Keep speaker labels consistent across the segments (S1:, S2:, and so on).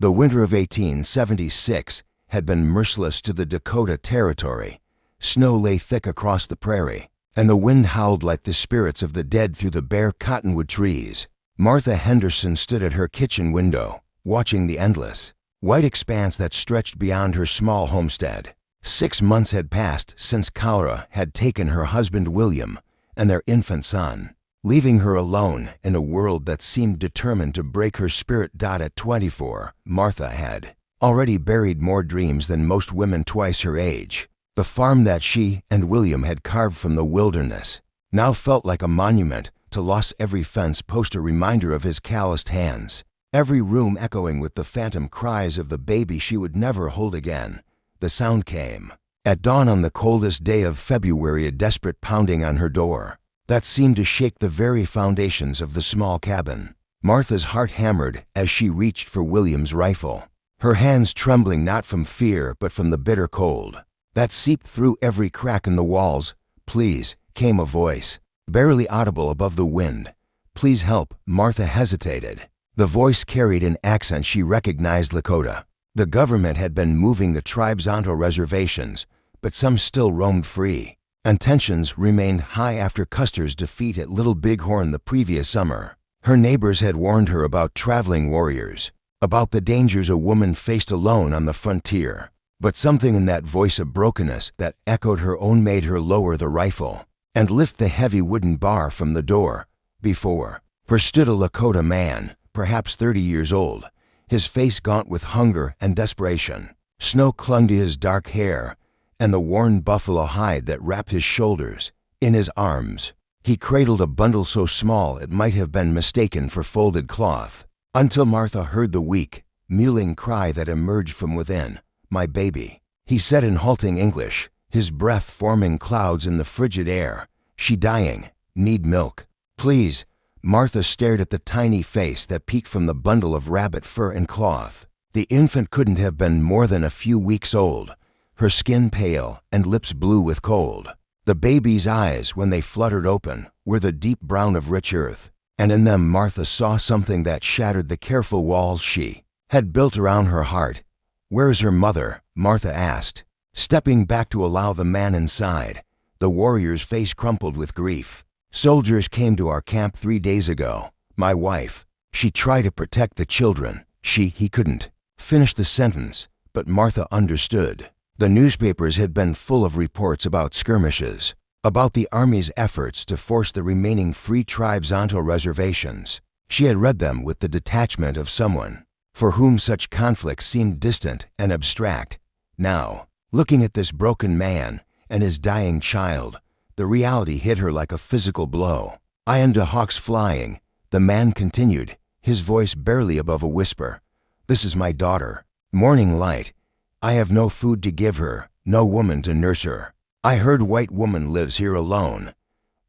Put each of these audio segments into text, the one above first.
S1: The winter of 1876 had been merciless to the Dakota Territory. Snow lay thick across the prairie, and the wind howled like the spirits of the dead through the bare cottonwood trees. Martha Henderson stood at her kitchen window, watching the endless, white expanse that stretched beyond her small homestead. 6 months had passed since cholera had taken her husband William and their infant son, leaving her alone in a world that seemed determined to break her spirit. At 24, Martha had already buried more dreams than most women twice her age. The farm that she and William had carved from the wilderness now felt like a monument to loss, every fence post a reminder of his calloused hands, every room echoing with the phantom cries of the baby she would never hold again. The sound came at dawn on the coldest day of February, a desperate pounding on her door that seemed to shake the very foundations of the small cabin. Martha's heart hammered as she reached for William's rifle, her hands trembling not from fear but from the bitter cold that seeped through every crack in the walls. "Please," came a voice, barely audible above the wind. "Please help." Martha hesitated. The voice carried an accent she recognized: Lakota. The government had been moving the tribes onto reservations, but some still roamed free, and tensions remained high after Custer's defeat at Little Bighorn the previous summer. Her neighbors had warned her about traveling warriors, about the dangers a woman faced alone on the frontier. But something in that voice of brokenness that echoed her own made her lower the rifle and lift the heavy wooden bar from the door. Before her stood a Lakota man, perhaps 30 years old, his face gaunt with hunger and desperation. Snow clung to his dark hair and the worn buffalo hide that wrapped his shoulders. In his arms, he cradled a bundle so small it might have been mistaken for folded cloth, until Martha heard the weak, mewling cry that emerged from within. "My baby," he said in halting English, his breath forming clouds in the frigid air. "She dying. Need milk." "Please." Martha stared at the tiny face that peeked from the bundle of rabbit fur and cloth. The infant couldn't have been more than a few weeks old, her skin pale and lips blue with cold. The baby's eyes, when they fluttered open, were the deep brown of rich earth, and in them Martha saw something that shattered the careful walls she had built around her heart. "Where is her mother?" Martha asked, stepping back to allow the man inside. The warrior's face crumpled with grief. "Soldiers came to our camp 3 days ago. My wife, she tried to protect the children. He couldn't finish the sentence, but Martha understood. The newspapers had been full of reports about skirmishes, about the Army's efforts to force the remaining free tribes onto reservations. She had read them with the detachment of someone for whom such conflicts seemed distant and abstract. Now, looking at this broken man and his dying child, the reality hit her like a physical blow. "I am to Hawks Flying," the man continued, his voice barely above a whisper. "This is my daughter, Morning Light. I have no food to give her, no woman to nurse her. I heard white woman lives here alone.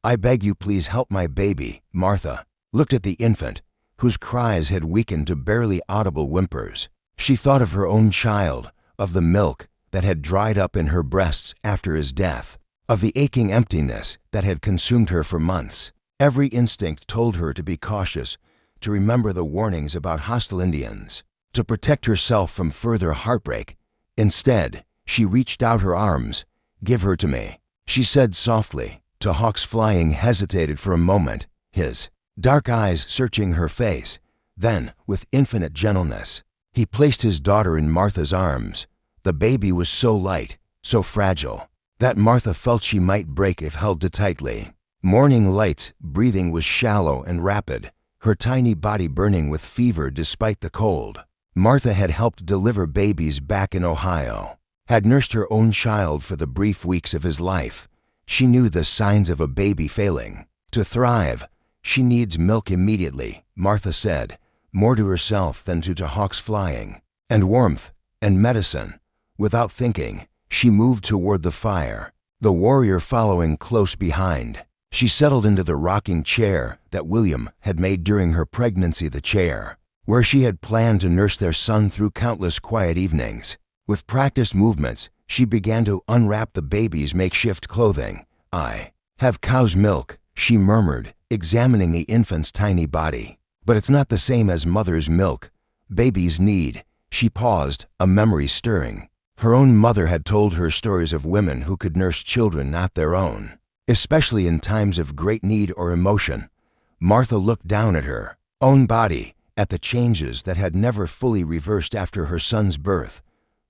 S1: I beg you please help my baby." Martha looked at the infant, whose cries had weakened to barely audible whimpers. She thought of her own child, of the milk that had dried up in her breasts after his death, of the aching emptiness that had consumed her for months. Every instinct told her to be cautious, to remember the warnings about hostile Indians, to protect herself from further heartbreak. Instead, she reached out her arms. "Give her to me," she said softly. To Hawks Flying hesitated for a moment, his dark eyes searching her face. Then, with infinite gentleness, he placed his daughter in Martha's arms. The baby was so light, so fragile, that Martha felt she might break if held too tightly. Morning Light's breathing was shallow and rapid, her tiny body burning with fever despite the cold. Martha had helped deliver babies back in Ohio, had nursed her own child for the brief weeks of his life. She knew the signs of a baby failing. To thrive, she needs milk immediately, Martha said, more to herself than to Hawks Flying. And warmth, and medicine. Without thinking, she moved toward the fire, the warrior following close behind. She settled into the rocking chair that William had made during her pregnancy, the chair where she had planned to nurse their son through countless quiet evenings. With practiced movements, she began to unwrap the baby's makeshift clothing. "I have cow's milk," she murmured, examining the infant's tiny body. "But it's not the same as mother's milk. Babies need She paused, a memory stirring. Her own mother had told her stories of women who could nurse children not their own, especially in times of great need or emotion. Martha looked down at her own body, at the changes that had never fully reversed after her son's birth.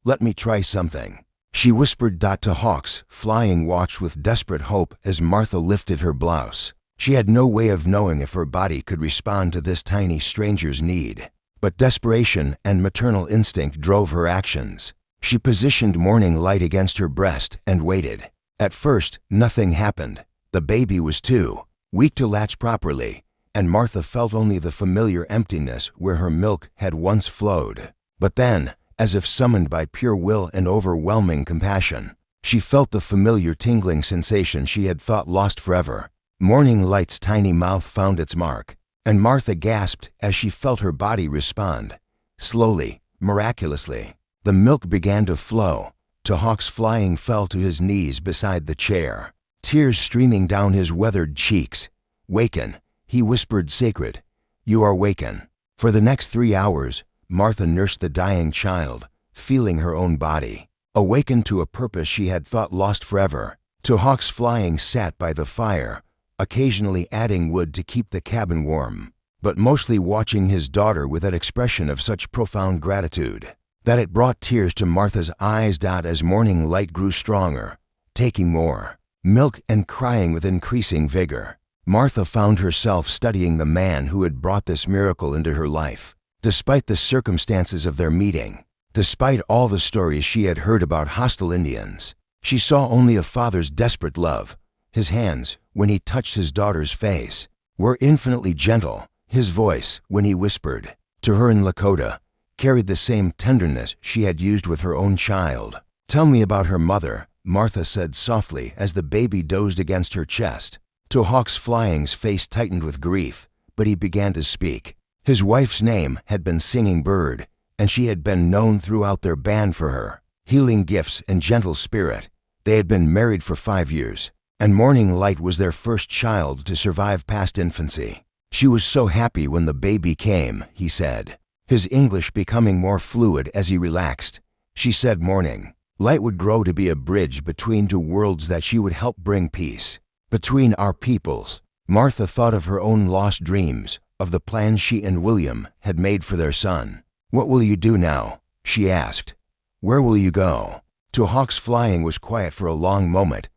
S1: "Let me try something," she whispered. To Hawks, flying watched with desperate hope as Martha lifted her blouse. She had no way of knowing if her body could respond to this tiny stranger's need, but desperation and maternal instinct drove her actions. She positioned Morning Light against her breast and waited. At first, nothing happened. The baby was too weak to latch properly, and Martha felt only the familiar emptiness where her milk had once flowed. But then, as if summoned by pure will and overwhelming compassion, she felt the familiar tingling sensation she had thought lost forever. Morning Light's tiny mouth found its mark, and Martha gasped as she felt her body respond. Slowly, miraculously, the milk began to flow. Hawks flying fell to his knees beside the chair, tears streaming down his weathered cheeks. "Waken," he whispered. "Sacred, you are waken." For the next 3 hours, Martha nursed the dying child, feeling her own body, awakened to a purpose she had thought lost forever. Hawks flying sat by the fire, occasionally adding wood to keep the cabin warm, but mostly watching his daughter with that expression of such profound gratitude that it brought tears to Martha's eyes. As Morning Light grew stronger, taking more milk and crying with increasing vigor, Martha found herself studying the man who had brought this miracle into her life. Despite the circumstances of their meeting, despite all the stories she had heard about hostile Indians, she saw only a father's desperate love. His hands, when he touched his daughter's face, were infinitely gentle. His voice, when he whispered to her in Lakota, carried the same tenderness she had used with her own child. "Tell me about her mother," Martha said softly as the baby dozed against her chest. Hawks Flying's face tightened with grief, but he began to speak. His wife's name had been Singing Bird, and she had been known throughout their band for her healing gifts and gentle spirit. They had been married for 5 years, and Morning Light was their first child to survive past infancy. "She was so happy when the baby came," he said, his English becoming more fluid as he relaxed. "She said Morning Light would grow to be a bridge between 2 worlds, that she would help bring peace between our peoples." Martha thought of her own lost dreams, of the plans she and William had made for their son. "What will you do now?" she asked. "Where will you go?" Hawks Flying was quiet for a long moment.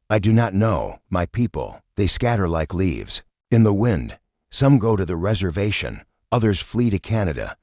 S1: "I do not know. My people, they scatter like leaves in the wind. Some go to the reservation, others flee to Canada.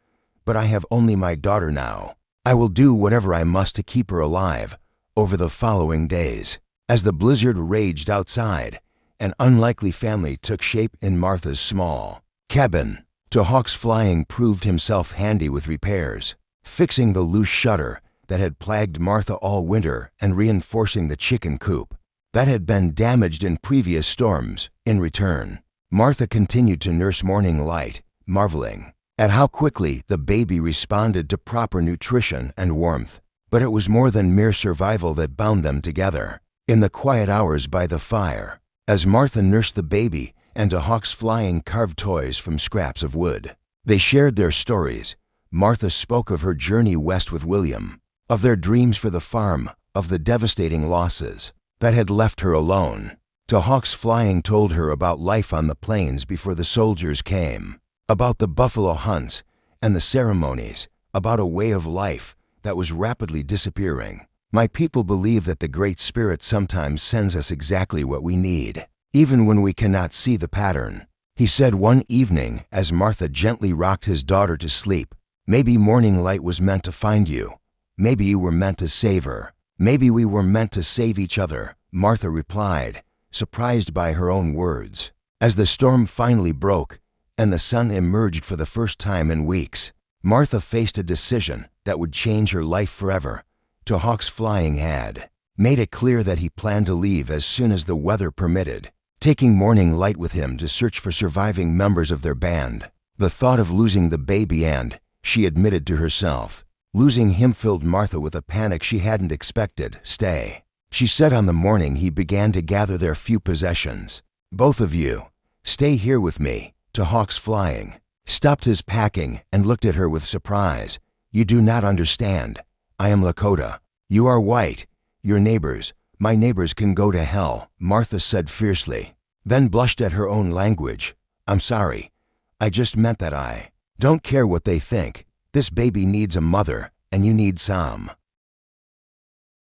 S1: But I have only my daughter now. I will do whatever I must to keep her alive." Over the following days, as the blizzard raged outside, an unlikely family took shape in Martha's small cabin. Hawks Flying proved himself handy with repairs, fixing the loose shutter that had plagued Martha all winter and reinforcing the chicken coop that had been damaged in previous storms. In return, Martha continued to nurse Morning Light, marveling at how quickly the baby responded to proper nutrition and warmth. But it was more than mere survival that bound them together. In the quiet hours by the fire, as Martha nursed the baby and Hawks Flying carved toys from scraps of wood, they shared their stories. Martha spoke of her journey west with William, of their dreams for the farm, of the devastating losses that had left her alone. Hawks Flying told her about life on the plains before the soldiers came, about the buffalo hunts and the ceremonies, about a way of life that was rapidly disappearing. "My people believe that the Great Spirit sometimes sends us exactly what we need, even when we cannot see the pattern," he said one evening as Martha gently rocked his daughter to sleep. "Maybe Morning Light was meant to find you. Maybe you were meant to save her. Maybe we were meant to save each other," Martha replied, surprised by her own words. As the storm finally broke and the sun emerged for the first time in weeks, Martha faced a decision that would change her life forever. Hawks Flying had made it clear that he planned to leave as soon as the weather permitted, taking Morning Light with him to search for surviving members of their band. The thought of losing the baby and, she admitted to herself, losing him filled Martha with a panic she hadn't expected. "Stay," she said on the morning he began to gather their few possessions. "Both of you, stay here with me." Hawks Flying stopped his packing and looked at her with surprise. You do not understand. I am Lakota. You are white. Your neighbors, my neighbors can go to hell, Martha said fiercely, then blushed at her own language. I'm sorry. I just meant that I don't care what they think. This baby needs a mother, and you need some.